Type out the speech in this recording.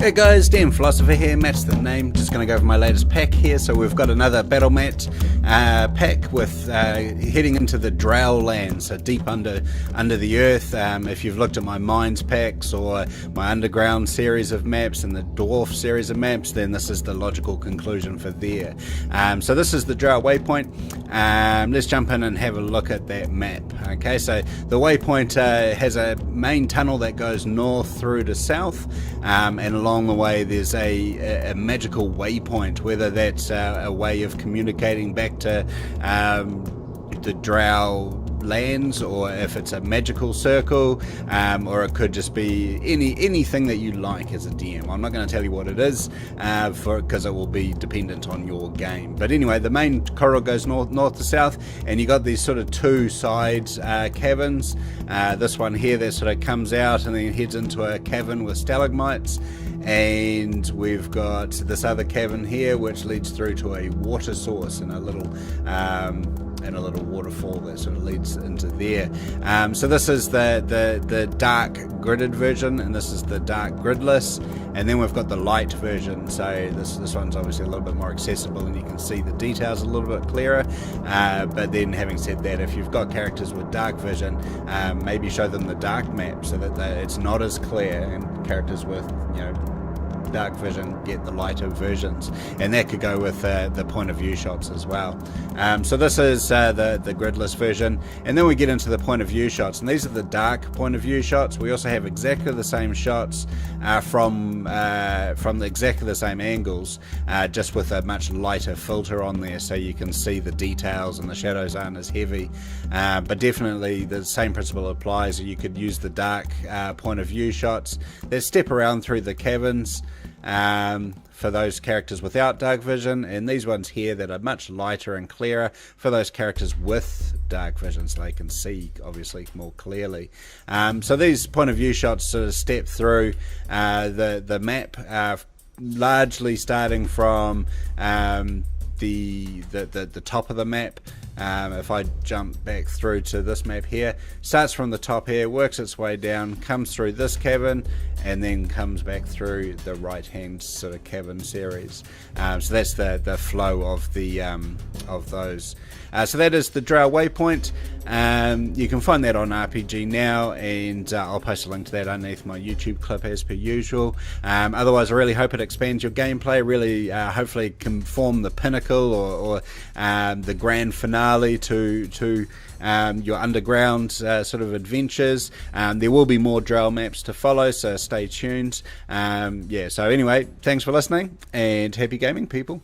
Hey guys, Dan Philosopher here, Matt's the name. Just going to go over my latest pack here. So we've got another Battle Mat pack with heading into the Drow lands, so deep under the earth. If you've looked at my Mines packs or my Underground series of maps and the Dwarf series of maps, then this is the logical conclusion for there. So this is the Drow Waypoint. Let's jump in and have a look at that map. Okay, so the Waypoint has a main tunnel that goes north through to south, and along the way there's a magical waypoint, whether that's a way of communicating back to the Drow lands, or if it's a magical circle, or it could just be anything that you like as a DM. I'm not going to tell you what it is because it will be dependent on your game. But anyway, the main corridor goes north to south, and you got these sort of two sides caverns. This one here that sort of comes out and then heads into a cavern with stalagmites, and we've got this other cavern here which leads through to a water source and a little waterfall that sort of leads into there. So this is the dark gridded version, and this is the dark gridless, and then we've got the light version. So this one's obviously a little bit more accessible and you can see the details a little bit clearer. But then having said that, if you've got characters with dark vision, maybe show them the dark map so that it's not as clear, and characters with dark vision get the lighter versions, and that could go with the point of view shots as well. So this is the gridless version, and then we get into the point of view shots, and these are the dark point of view shots. We also have exactly the same shots from exactly the same angles, just with a much lighter filter on there, so you can see the details and the shadows aren't as heavy. But definitely the same principle applies. You could use the dark point of view shots that step around through the caverns for those characters without dark vision, and these ones here that are much lighter and clearer for those characters with dark vision, so they can see obviously more clearly. So these point of view shots sort of step through the map, largely starting from the top of the map. If I jump back through to this map here, starts from the top here, works its way down, comes through this cavern, and then comes back through the right hand sort of cavern series. So that's the flow of those. So that is the Drow Waypoint. You can find that on RPG Now, and I'll post a link to that underneath my YouTube clip as per usual. Otherwise, I really hope it expands your gameplay, really hopefully can form the pinnacle or the grand finale to your underground sort of adventures. There will be more Drow maps to follow, so stay tuned. So anyway, thanks for listening, and happy gaming, people.